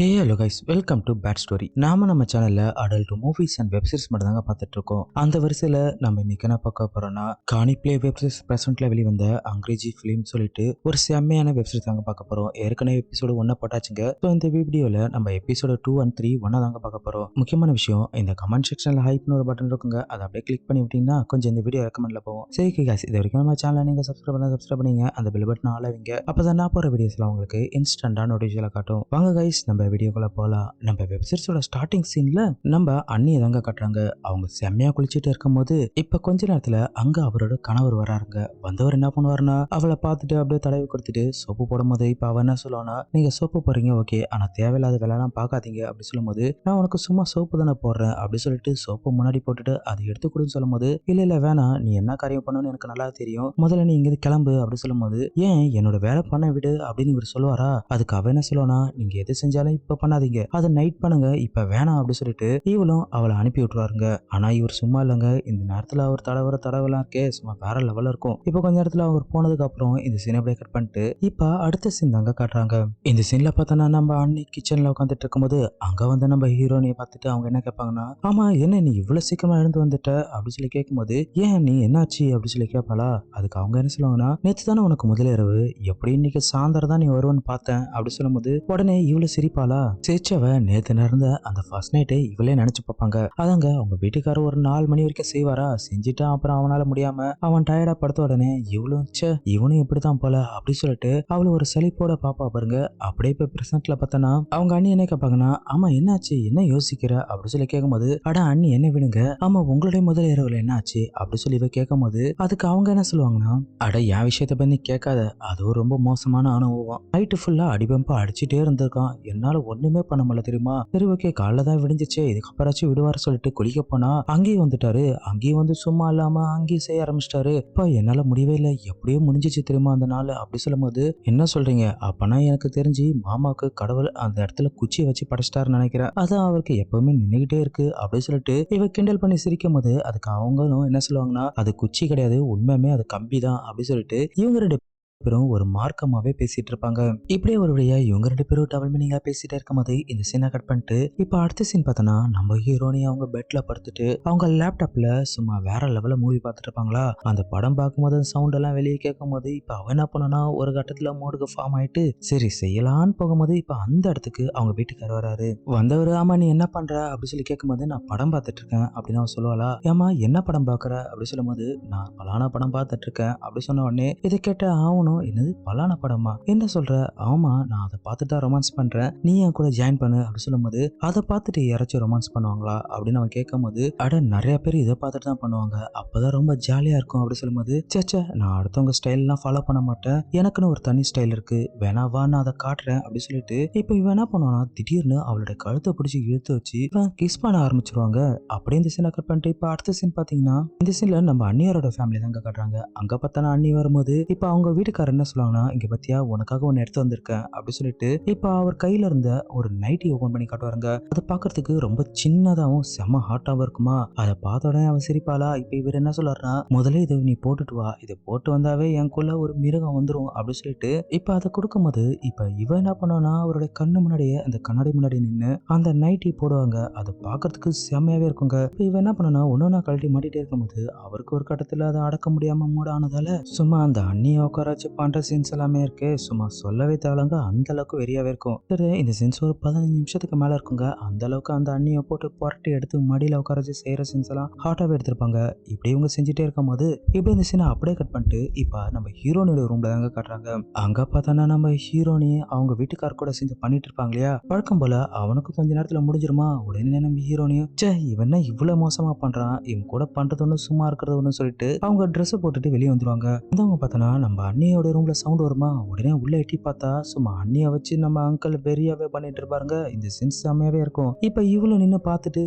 Hey hello guys, welcome to bed story. நம்ம சேனல்ல adult movies and web series மட்டும் தாங்க பார்த்துட்டு இருக்கோம். அந்த வரிசையில நம்ம இன்னைக்கு என்ன பார்க்க போறோம்னா, கானி பிளே வெப்சீரிஸ் பிரசன்ட்ல வெளிவந்த அங்கிரேஜி ஃபிலிம் சொல்லிட்டு ஒரு செம்மையான வெப்சீரிஸ் தாங்க பார்க்க போறோம். ஏற்கனவே எபிசோடு 1 போட்டாச்சுங்க. ஸோ இந்த வீடியோல நம்ம எபிசோடு 2 அண்ட் 3 ஒன்னா தாங்க பார்க்க போறோம். முக்கியமான விஷயம், இந்த கமெண்ட் செக்ஷன்ல ஹைப்னு ஒரு பட்டன் இருக்குங்க. அதை அப்படியே கிளிக் பண்ணி விட்டீங்கன்னா கொஞ்சம் இந்த வீடியோ ரெக்கமெண்ட்ல போகும். சரி கைஸ், இது வரைக்கும் நம்ம சேனலை நீங்க சப்ஸ்கிரைப் பண்ணீங்க, அந்த பெல் பட்டன் ஆள வைங்க. அப்பதான் நான் போற வீடியோஸ்லாம் உங்களுக்கு இன்ஸ்டன்டா நோட்டிஃபிகேஷன் காட்டும். வாங்க கைஸ், நம்ம வீடியோக்குள்ள போலாம். நம்ம வெப்சீரிஸோட ஸ்டார்டிங் சீன்ல நம்ம அண்ணியை தாங்க காட்டுறாங்க. அவங்க செம்மையா குளிச்சுட்டு இருக்கும் போது இப்ப கொஞ்ச நேரத்துல அங்க அவரோட கணவர் வராருங்க. வந்தவர் என்ன பண்ணுவாருன்னா, அவளை பார்த்துட்டு அப்படியே தடவி கொடுத்துட்டு சோப்பு போடும் போது இப்ப அவ என்ன சொல்லுவானா, நீங்க சோப்பு போறீங்க ஓகே, ஆனா தேவையில்லாத வேலைலாம் பார்க்காதீங்க அப்படி சொல்லும் போது, நான் உனக்கு சும்மா சோப்பு தானே போடுறேன் அப்படி சொல்லிட்டு சோப்பு முன்னாடி போட்டுட்டு அதை எடுத்து கொடுன்னு சொல்லும் போது, இல்ல இல்ல வேணாம், நீ என்ன காரியம் பண்ணணும்னு எனக்கு நல்லா தெரியும், முதல்ல நீ இங்க கிளம்பு அப்படி சொல்லும் போது, ஏன் என்னோட வேலை பண்ண விடு அப்படின்னு இவர் சொல்லுவாரா. அதுக்கு அவ என்ன சொல்லுவானா, நீங்க எது செஞ்சாலும் இப்ப பண்ணாதீங்க, அதை நைட் பண்ணுங்க, இப்ப வேணாம் அப்படி சொல்லிட்டு இவளும் அவளை அனுப்பி விட்டுருவாருங்க. ஆனா இவர் சும்மா இல்லைங்க. இந்த நேரத்துல அவர் தடவெல்லாம் இருக்கே சும்மா வேற லெவல்ல இருக்கும். இப்ப கொஞ்ச நேரத்துல அவர் போனதுக்கு அப்புறம் இந்த சீனை அப்படியே கட் பண்ணிட்டு இப்ப அடுத்த சீன் தாங்க காட்டுறாங்க. இந்த சீன்ல பார்த்தோன்னா நம்ம அண்ணி கிச்சன்ல உட்காந்துட்டு இருக்கும்போது அங்க வந்து நம்ம ஹீரோனியை பார்த்துட்டு அவங்க என்ன கேட்பாங்கன்னா, ஆமா என்ன நீ இவ்வளவு சீக்கிரமா எழுந்து வந்துட்ட அப்படி சொல்லி கேட்கும்போது, ஏன் நீ என்னாச்சு அப்படி சொல்லி கேட்பாளா. அதுக்கு அவங்க என்ன சொல்லுவாங்கன்னா, நேற்று தானே உனக்கு முதல் இரவு, எப்படி இன்னைக்கு சாயந்தரம் தான் நீ வருவன்னு பார்த்தேன் அப்படி சொல்லும் போது, உடனே இவ்வளவு சிரிப்பாளா. சிரிச்சவ நேத்து நடந்த அந்த ஃபர்ஸ்ட் நைட்டை இவளே நினைச்சு பார்ப்பாங்க. அதாங்க அவங்க வீட்டுக்காரர் ஒரு 4 மணி வரைக்கும் செய்வாரா, செஞ்சுட்டா அப்புறம் அவனால முடியாம அவன் டயர்டா படுத்த உடனே இவளும் இவனும் இப்படித்தான் போல அப்படி சொல்லிட்டு அவளு ஒரு சலிப்போட பாப்பா பாருங்க. அப்படியே இப்ப பிரசன்ட்ல பார்த்தனா அவங்க அண்ணி என்ன கேட்பாங்கன்னா, ஆமா என்னாச்சு என்ன யோசிக்கிற அப்படி சொல்லி கேட்கும்போது, அட அண்ணி என்ன விடுங்க, ஆமா உங்களுடைய முதல் இரவுல என்ன ஆச்சு அப்படி சொல்லி இவ கேட்கும்போது, அதுக்கு அவங்க என்ன சொல்லுவாங்கன்னா, அட என் விஷயத்த பத்தி கேட்காத, அதுவும் ரொம்ப மோசமான அனுபவம், நைட்டு ஃபுல்லா அடிபம்பா அடிச்சுட்டே இருந்திருக்கான், என்னால ஒண்ணுமே பண்ண முடியல தெரியுமா. சரி ஓகே, காலைல தான் விடிஞ்சிச்சு, இதுக்கப்புறாச்சும் விடுவார சொல்லிட்டு குளிக்க போனா அங்கேயும் வந்துட்டாரு. அங்கேயும் வந்து சும்மா இல்லாம அங்கேயும் செய்ய ஆரம்பிச்சிட்டாரு. இப்ப என்னால முடியவே இல்லை, எப்படியோ முடிஞ்சிச்சு தெரியுமா அந்த நாள் அப்படி சொல்லும் போது, என்ன சொல்றீங்க, அப்பனா எனக்கு தெரிஞ்சு மாமாவுக்கு கடவுள் அந்த இடத்துல குச்சியை வச்சு படைச்சிட்டாருன்னு நினைக்கிறேன், அதான் அவருக்கு எப்பவுமே நின்னுகிட்டே இருக்கு அப்படி சொல்லிட்டு இவ கிண்டல் பண்ணி சிரிக்கும் போது, அதுக்கு அவங்களும் என்ன சொல்லுவாங்கன்னா, அது குச்சி கிடையாது, உண்மையுமே அது கம்பி தான் அப்படி சொல்லிட்டு இவங்க ரெண்டு பேரும் ஒரு மார்க்கமாவே பேசிட்டு இருப்பாங்க. இப்படியே ஒரு வழியா இவங்க ரெண்டு பேரும் டபுள் மீனிங்கா பேசிட்டே இருக்கும்போது இந்த சீனை கட் பண்ணிட்டு இப்ப அடுத்த சீன் பார்த்தோன்னா, நம்ம ஹீரோனி அவங்க பெட்ல படுத்துட்டு அவங்க லேப்டாப்ல சும்மா வேற லெவல்ல மூவி பார்த்துட்டு இருப்பாங்களா. அந்த படம் பார்க்கும்போது சவுண்ட் எல்லாம் வெளியே கேட்கும் போது இப்ப அவன் என்ன பண்ணனா, ஒரு கட்டத்துல மோடுக்கு ஃபார்ம் ஆயிட்டு சரி செய்யலான்னு போகும்போது இப்ப அந்த இடத்துக்கு அவங்க வீட்டுக்காரர் வராரு. வந்தவர், ஆமா நீ என்ன பண்ற அப்படி சொல்லி கேட்கும்போது, நான் படம் பார்த்துட்டு இருக்கேன் அப்படின்னு அவன் சொல்லுவாளா. ஏமா என்ன படம் பாக்குற அப்படி சொல்லும் போது, நான் பலான படம் பார்த்துட்டு இருக்கேன் அப்படி சொன்ன உடனே இதை கேட்ட ஆவணும், என்னது பலான படமா என்ன சொல்ற, ஆமா நான் அதை பார்த்துட்டு ரொமான்ஸ் பண்றேன், நீ என் கூட ஜாயின் பண்ணு அப்படி சொல்லும் போது, அதை பார்த்துட்டு யாராச்சும் ரொமான்ஸ் பண்ணுவாங்களா அப்படின்னு அவன் கேட்கும் போது, அட நிறைய பேர் இதை பார்த்துட்டு தான் பண்ணுவாங்க, அப்பதான் ரொம்ப ஜாலியா இருக்கும் அப்படி சொல்லும் போது, சேச்சே நான் அடுத்தவங்க ஸ்டைல் எல்லாம் ஃபாலோ பண்ண மாட்டேன், எனக்குன்னு ஒரு தனி ஸ்டைல் இருக்கு, வேணா வா நான் அதை காட்டுறேன் அப்படி சொல்லிட்டு இப்ப இவன் என்ன பண்ணுவானா, திடீர்னு அவளோட கழுத்தை பிடிச்சி இழுத்து வச்சு இவன் கிஸ் பண்ண ஆரம்பிச்சிருவாங்க. அப்படியே இந்த சீனை கட் பண்ணிட்டு இப்ப அடுத்த சீன் பாத்தீங்கன்னா, இந்த சீன்ல நம்ம அண்ணியாரோட ஃபேமிலி தாங்க காட்டுறாங்க. அங்க பார்த்தா அண்ணி வரும்போது இப்ப அவங்க வீட்டுக்காரர் என்ன சொல்லுவாங்கன்னா, இங்க பத்தியா உனக்காக ஒன்னு எடுத்து வந்திருக்கேன் அப்படி சொல்லிட்டு இப்ப அவர் கையில இருந்த ஒரு நைட்டி ஓபன் பண்ணி காட்டுவாருங்க. அதை பாக்குறதுக்கு ரொம்ப சின்னதாவும் செம்ம ஹாட்டாவும் இருக்குமா. அதை பார்த்த உடனே அவன் சிரிப்பாளா. இப்ப இவர் என்ன சொல்றாருன்னா, முதல்ல இதை நீ போட்டுட்டு வா, இதை போட்டு வந்தாவே எனக்குள்ள ஒரு மிருகம் வந்துரும் அப்படி சொல்லிட்டு இப்ப அதை கொடுக்கும் போது இப்ப இவ என்ன பண்ணுவானா, அவருடைய கண்ணு முன்னாடியே அந்த கண்ணாடி முன்னாடி நின்று அந்த நைட்டி போடுவாங்க. அதை பாக்குறதுக்கு செம்மையாவே இருக்குங்க. இப்ப இவ என்ன பண்ணனா, ஒன்னொன்னா கழட்டி மாட்டிட்டே இருக்கும்போது அவருக்கு ஒரு கட்டத்துல அதை அடக்க முடியாம மூட ஆனதால சும்மா அந்த அண்ணியை உட்கார வச்சு பண்ற சீன்ஸ் எல்லாமே இருக்கு, சும்மா சொல்லவே தேவைங்க, அந்த அளவுக்கு வெறியாவே இருக்கும். சரி இந்த சீன்ஸ் ஒரு 15 நிமிஷத்துக்கு மேல இருக்குங்க. அந்த அளவுக்கு அந்த அண்ணியை போட்டு புரட்டி எடுத்து மடியில உட்கார வச்சு செய்யற சீன்ஸ் எல்லாம் ஹாட்டாவே எடுத்திருப்பாங்க. இப்படி இவங்க செஞ்சுட்டே இருக்கும் போது இப்படி இந்த சீனை அப்படியே கட் பண்ணிட்டு இப்ப நம்ம ஹீரோனியோட ரூம்ல தாங்க காட்டுறாங்க. அங்க பார்த்தோன்னா நம்ம ஹீரோனி அவங்க வீட்டுக்கார கூட சேர்ந்து பண்ணிட்டு இருப்பாங்க இல்லையா, வழக்கம் போல அவனுக்கு கொஞ்ச நேரத்துல முடிஞ்சிருமா. உடனே நம்ம ஹீரோனியும் இவன் இவ்வளவு மோசமா பண்றான், இவன் கூட பண்றது ஒண்ணு சும்மா இருக்கிறது ஒண்ணு சொல்லிட்டு அவங்க ட்ரெஸ் போட்டுட்டு வெளியே வந்துருவாங்க. வந்தவங்க பார்த்தோன்னா நம்ம அண்ணியோட ரூம்ல சவுண்ட் வருமா, உடனே உள்ள எட்டி பார்த்தா சும்மா அண்ணிய வச்சு நம்ம அங்கிள் வெறியாவே பண்ணிட்டு இருப்பாருங்க. இந்த சீன் செம்மையாவே இருக்கும். இப்ப இவ்வளவு நின்னு பார்த்துட்டு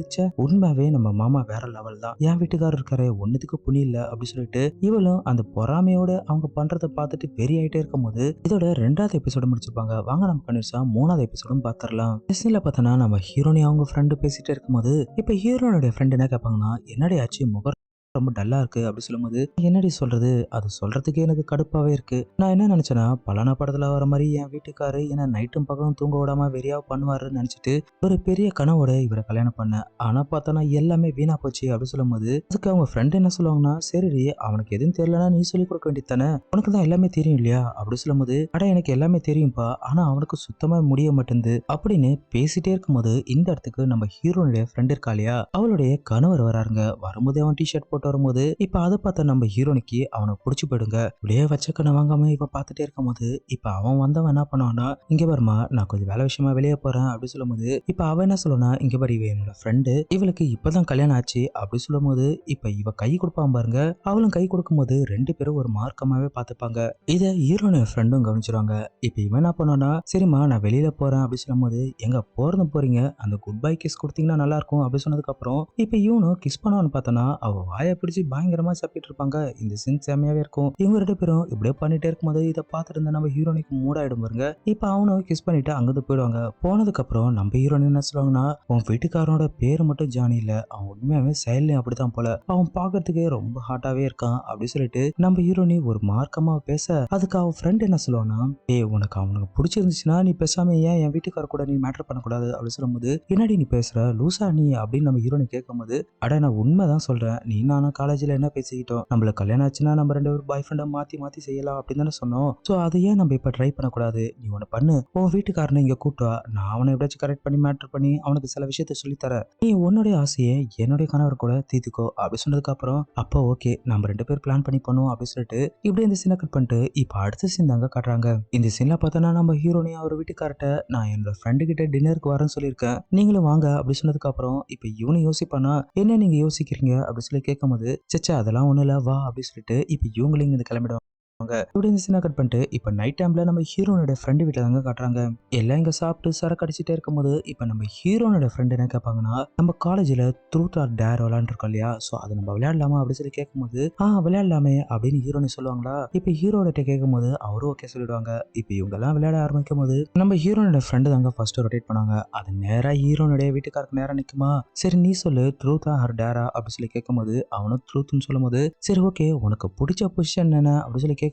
உண்மையாவே நம்ம மாமா வேற லெவல் தான், என் வீட்டுக்காரர் இருக்காரு ஒன்னுத்துக்கு புனி இல்ல அப்படி சொல்லிட்டு இவளும் அந்த பொறாமையோட அவங்க பண்றதை பார்த்துட்டு வெறி ஆயிட்டே இருக்கும் போது இதோட 2வது எபிசோடு முடிச்சிருப்பாங்க. வாங்க நம்ம கண்டிப்பா 3வது எபிசோடும் பார்த்தரலாம். சீன்ல பார்த்தோன்னா நம்ம ஹீரோனி அவங்க ஃப்ரெண்டு பேசிட்டே இருக்கும்போது இப்ப ஹீரோனுடைய ஃப்ரெண்ட் என்ன கேட்பாங்கன்னா, என்னடி ஆச்சு முகம் ரொம்ப டல்லா இருக்கு அப்படி சொல்லும்போது, என்னடி சொல்றது? அது சொல்றதுக்கே எனக்கு கடுப்பாவே இருக்கு. நான் என்ன நினைச்சேன்னா, பலானா படத்துல வர மாரி என் வீட்டுக்காரு என்ன நைட்டும் பகலும் தூங்க விடாம வெறியா பண்ணுவாருன்னு நினைச்சிட்டு ஒரு பெரிய கனவோட இவரை கல்யாணம் பண்ணேன். ஆனா பார்த்தா நான் எல்லாமே வீணா போச்சு அப்படி சொல்லும்போது, அதுக்கு அவங்க ஃப்ரெண்ட் என்ன சொல்லுவாங்கன்னா, சரிடி அவனுக்கு எதுவும் தெரியலன்னா நீ சொல்லிக் கொடுக்க வேண்டியது தானே, உனக்கு தான் எல்லாமே தெரியும் இல்லையா அப்படி சொல்லும்போது, அட எனக்கு எல்லாமே தெரியும்பா, ஆனா அவனுக்கு சுத்தமா முடிய மாட்டேங்குது அப்படின்னு பேசிட்டே இருக்கும்போது, இந்த இடத்துக்கு நம்ம ஹீரோனுடைய ஃப்ரெண்ட் இருக்கா இல்லையா, அவளுடைய கணவர் வராருங்க. வரும்போது அவன் டிஷர்ட் போட்டு வரும்போது, இப்ப அதை பார்த்த நம்ம ஹீரோனிக்கு அவனை பிடிச்சி போயிடுங்க. இப்படியே வச்ச கண்ணை வாங்காம இவ பார்த்துட்டே இருக்கும்போது, இப்ப அவன் வந்தவன் என்ன பண்ணுவான்னா, இங்க வருமா நான் கொஞ்சம் வேலை விஷயமா வெளியே போறேன் அப்படி சொல்லும்போது, இப்ப அவன் என்ன சொல்லுனா, இங்க பாரு இவ என்னோட ஃப்ரெண்டு, இவளுக்கு இப்பதான் கல்யாணம் ஆச்சு அப்படி சொல்லும்போது, இப்ப இவ கை கொடுப்பான் பாருங்க, அவளும் கை கொடுக்கும்போது 2 பேரும் ஒரு மார்க்கமாவே பார்த்துப்பாங்க. இத ஹீரோனோட ஃப்ரெண்டும் கவனிச்சிருவாங்க. இப்ப இவன் என்ன பண்ணுவான்னா, சரிம்மா நான் வெளியில போறேன் அப்படி சொல்லும்போது, எங்க போறதும் போறீங்க, அந்த குட் பை கிஸ் கொடுத்தீங்கன்னா நல்லா இருக்கும் அப்படி சொன்னதுக்கு அப்புறம், இப்ப இவனும் கிஸ் பண்ணுவான்னு பார்த்தனா, அவ வாயை பிடிச்சு பயங்கரமா சப்பிட்டு இருப்பாங்க. இந்த சீன் செம்மையாவே இருக்கும். இவங்க 2 பேரும் இப்படியே பண்ணிட்டே இருக்கும்போது, இதை பார்த்துட்டு இருந்த நம்ம ஹீரோனிக்கு மூடாயிடும் பாருங்க. இப்ப அவனும் கிஸ் பண்ணிட்டு அங்கிருந்து போயிடுவாங்க. போனதுக்கு அப்புறம் நம்ம ஹீரோயின் என்ன சொல்லுவாங்கன்னா, உன் வீட்டுக்காரனோட பேரு மட்டும் ஜானி இல்ல, அவன் உண்மையாவே செயல்லையும் அப்படித்தான் போல, அவன் பாக்குறதுக்கே ரொம்ப ஹாட்டாவே இருக்கான் அப்படி சொல்லிட்டு நம்ம ஹீரோனி ஒரு மார்க்கமா பேச, அதுக்கு அவன் ஃப்ரெண்ட் என்ன சொல்லுவானா, ஏய் உனக்கு அவனுக்கு பிடிச்சிருந்துச்சுன்னா நீ பேசாம ஏன் என் வீட்டுக்கார கூட நீ மேட்டர் பண்ணக்கூடாது அப்படி சொல்லும்போது, என்னடி நீ பேசுற லூசா நீ அப்படின்னு நம்ம ஹீரோனி கேட்கும்போது, அட நான் உண்மைதான் சொல்றேன், நீ நானும் காலேஜ்ல என்ன பேசிக்கிட்டோம், நம்மளுக்கு கல்யாணம் ஆச்சுன்னா நம்ம 2 பேரும் பாய் ஃப்ரெண்டை மாத்தி மாத்தி செய்யலாம் அப்படின்னு தானே சொன்னோம். ஸோ அதை ஏன் நம்ம இப்ப ட்ரை பண்ணக்கூடாது, நீ ஒண்ணு பண்ணு, உன் வீட்டுக்காரனை இங்க கூட்டு வா, நான் அவனை எப்படியாச்சும் கரெக்ட் பண்ணி மேட்டர் பண்ணி அவனுக்கு சில விஷயத்த சொல்லித்தரேன், நீ உன்னுடைய ஆசையை என்னுடைய கணவர் கூட தீர்த்துக்கோ அப்படி சொன்னதுக்கு அப்புறம், அப்போ ஓகே நம்ம 2 பேர் பிளான் பண்ணி பண்ணுவோம் அப்படி சொல்லிட்டு இப்படி இந்த சீனை கட் பண்ணிட்டு இப்ப அடுத்த சீன் தாங்க காட்டுறாங்க. இந்த சீன்ல பார்த்தோன்னா நம்ம ஹீரோனி அவர் வீட்டுக்கார்ட்ட நான் என்னோட ஃப்ரெண்டு கிட்ட டின்னருக்கு வரேன்னு சொல்லியிருக்கேன், நீங்களும் வாங்க அப்படி சொன்னதுக்கு அப்புறம், இப்ப இவனு யோசிப்பானா, என்ன நீங்க யோசிக்கிறீங்க அப்படி சொல்லி கேட்கும்போது, சச்சா அதெல்லாம் ஒண்ணு இல்ல வா அப்படி சொல்லிட்டு இப்ப இவங்களும் இங்க கிளம்பிடுவாங்க. இப்படி இந்த சீனை கட் பண்ணிட்டு இப்ப நைட் டைம்ல நம்ம ஹீரோனோட ஃப்ரெண்டு வீட்டுல தாங்க காட்டுறாங்க. எல்லாம் இங்க சாப்பிட்டு சரக்கு அடிச்சுட்டே இருக்கும்போது, இப்ப நம்ம ஹீரோனோட ஃப்ரெண்ட் என்ன கேட்பாங்கன்னா, நம்ம காலேஜ்ல ட்ரூத் ஆர் டேர் விளையாண்டுருக்கோம் இல்லையா, சோ அதை நம்ம விளையாடலாமா அப்படின்னு சொல்லி கேட்கும்போது, விளையாடலாமே அப்படின்னு ஹீரோனி சொல்லுவாங்களா. இப்ப ஹீரோட கேட்கும்போது அவரும் ஓகே சொல்லிடுவாங்க. இப்ப இவங்க எல்லாம் விளையாட ஆரம்பிக்கும் போது நம்ம ஹீரோனோட ஃப்ரெண்டு தாங்க ஃபர்ஸ்ட் ரொட்டேட் பண்ணாங்க. அது நேரா ஹீரோனுடைய வீட்டுக்காருக்கு நேரா நிக்குமா, சரி நீ சொல்லு ட்ரூத்தா ஆர் டேரா அப்படின்னு சொல்லி கேட்கும்போது, அவனும் ட்ரூத்னு சொல்லும்போது, சரி ஓகே உனக்கு பிடிச்ச பொசிஷன் என்ன அப்படின்னு சொல்லி கேட்கும்போது,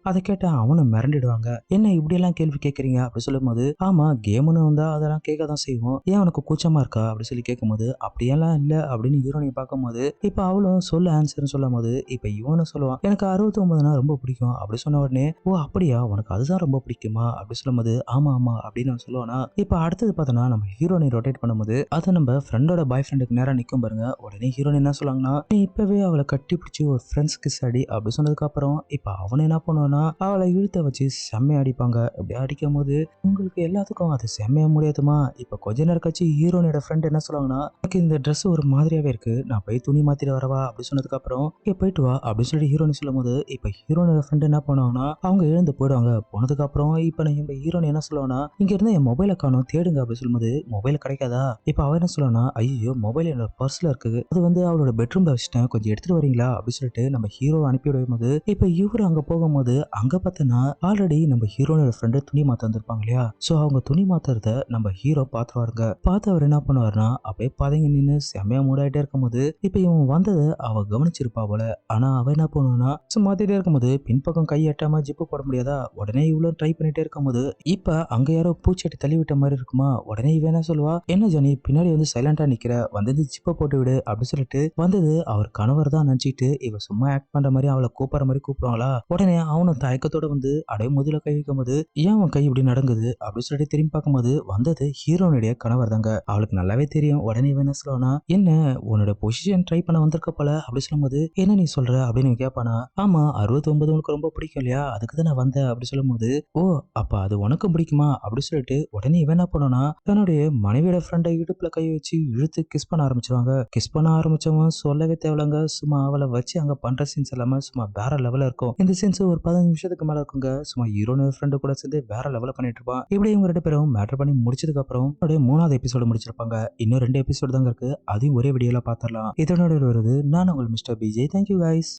அதை கேட்ட அவனும் மிரண்டிடுவாங்க. என்ன இப்படி எல்லாம் கேள்வி கேட்கறீங்க அப்படி சொல்லும்போது, ஆமா கேம்னு வந்தா அதெல்லாம் கேட்க தான் செய்வோம், ஏன் உனக்கு கூச்சமா இருக்கா அப்படி சொல்லி கேட்கும்போது, அப்படியெல்லாம் இல்ல அப்படின்னு ஹீரோனை பார்க்கும்போது, இப்ப அவளும் சொல்ல ஆன்சர்னு சொல்லும் போது, இப்ப இவனும் சொல்லுவான் எனக்கு 69னா ரொம்ப பிடிக்கும் அப்படி சொன்ன உடனே, ஓ அப்படியா உனக்கு அதுதான் ரொம்ப பிடிக்குமா அப்படி சொல்லும்போது, ஆமா ஆமா அப்படின்னு அவன் சொல்லுவானா. இப்ப அடுத்தது பார்த்தோன்னா நம்ம ஹீரோனை ரொட்டேட் பண்ணும்போது, அது நம்ம ஃப்ரெண்டோட பாய் ஃப்ரெண்டுக்கு நேரா நிக்கும் பாருங்க. உடனே ஹீரோயின் என்ன சொல்லுவாங்கன்னா, நீ இப்பவே அவளை கட்டி பிடிச்சி ஒரு ஃப்ரெண்ட்ஸ் கிஸ் அடி அப்படி சொன்னதுக்கு அப்புறம், இப்ப அவன் என்ன பண்ணுவானா, அவளை இழுத்த வச்சு செம்மையா அடிப்பாங்க. இப்படி அடிக்கும் போது உங்களுக்கு எல்லாத்துக்கும் அது செம்மையா முடியாதுமா. இப்ப கொஞ்ச நேரம் கழிச்சு ஹீரோனோட ஃப்ரெண்ட் என்ன சொல்லுவாங்கன்னா, எனக்கு இந்த Dress ஒரு மாதிரியாவே இருக்கு, நான் போய் துணி மாத்திட்டு வரவா அப்படி சொன்னதுக்கு அப்புறம், ஓகே போயிட்டு வா அப்படின்னு சொல்லி ஹீரோனி சொல்லும்போது, இப்ப ஹீரோனோட ஃப்ரெண்ட் என்ன பண்ணுவாங்கன்னா, அவங்க எழுந்து போயிடுவாங்க. போனதுக்கு அப்புறம் இப்ப நம்ம ஹீரோனி என்ன சொல்லுவானா, இங்க இருந்து என் மொபைலை காணோம் தேடுங்க அப்படி சொல்லும்போது, மொபைல் கிடைக்காதா. இப்ப அவ என்ன சொல்லுவானா, ஐயோ மொபைல் என்னோட பர்ஸ்ல இருக்கு, அது வந்து அவளோட பெட்ரூம்ல வச்சுட்டேன், கொஞ்சம் எடுத்துட்டு வரீங்களா அப்படி சொல்லிட்டு நம்ம ஹீரோ அனுப்பி விடும் போது, இப்ப இவரு அங்க போகும்போது அங்க பார்த்தனா ஆல்ரெடி நம்ம ஹீரோனோட ஃப்ரெண்டு துணி மாத்த வந்திருப்பாங்க இல்லையா, சோ அவங்க துணி மாத்துறத நம்ம ஹீரோ பாத்துருவாருங்க. பார்த்தவர் என்ன பண்ணுவாருன்னா, அப்படியே பதங்கி நின்னு செம்மையா மூடாயிட்டே இருக்கும்போது, இப்ப இவன் வந்ததை அவ கவனிச்சிருப்பா போல. ஆனா அவ என்ன பண்ணுவானா, மாத்திட்டே இருக்கும்போது பின்பக்கம் கை எட்டாம ஜிப்பு போட முடியாதா, உடனே இவ்வளவு ட்ரை பண்ணிட்டே இருக்கும்போது, இப்ப அங்க யாரோ பூச்செட்டி தள்ளி விட்ட மாதிரி இருக்குமா. உடனே இவ என்ன சொல்லுவா, என்ன ஜானி பின்னாடி வந்து சைலண்டா நிக்கிற, வந்தது ஜிப்பை போட்டு விடு அப்படின்னு சொல்லிட்டு வந்தது அவர் கணவர் தான் நினைச்சிட்டு இவ சும்மா ஆக்ட் பண்ற மாதிரி அவளை கூப்பிடுற மாதிரி கூப்பிடுவாங்களா. உடனே அவனும் தயக்கத்தோட வந்து அப்படியே முதுல கை வைக்கும்போது, ஏன் உன் கை இப்படி நடங்குது அப்படின்னு சொல்லிட்டு திரும்பி பார்க்கும்போது வந்தது ஹீரோனுடைய கணவர் தாங்க. அவளுக்கு நல்லாவே தெரியும். உடனே இவன் என்ன சொல்லுவானா, என்ன உன்னோட பொசிஷன் ட்ரை பண்ண வந்திருக்க போல அப்படி சொல்லும்போது, என்ன நீ சொல்ற அப்படின்னு கேட்பானா. ஆமா 69 உனக்கு ரொம்ப பிடிக்கும் இல்லையா, அதுக்கு தான் நான் வந்தேன் அப்படி சொல்லும்போது, ஓ அப்ப அது உனக்கும் பிடிக்குமா அப்படி சொல்லிட்டு உடனே இவன் என்ன பண்ணுனா, தன்னுடைய மனைவியோட ஃப்ரெண்டை இடுப்புல கை வச்சு இழுத்து கிஸ் பண்ண ஆரம்பிச்சிருவாங்க. கிஸ் பண்ண ஆரம்பிச்சவன் சொல்லவே தேவையில்லைங்க, சும்மா அவளை வச்சு அங்க பண்ற சீன்ஸ் எல்லாமே சும்மா வேற லெவல்ல இருக்கும். இந்த சீன்ஸ் ஒரு 15 நிமிஷத்துக்கு மேல இருக்குங்க. சும்மா ஹீரோனு ஃப்ரெண்டு கூட சேர்ந்து வேற லெவல்ல பண்ணிட்டு இருப்பான். இப்படி இவங்க 2 பேரும் மேட்டர் பண்ணி முடிச்சதுக்கு அப்புறம் அப்படியே 3வது எபிசோடு முடிச்சிருப்பாங்க. இன்னும் 2 எபிசோடு தாங்க இருக்கு. அதையும் ஒரே வீடியோல பாத்திரலாம். இதனோட வருது நான் உங்கள் மிஸ்டர் பிஜே. Thank you guys.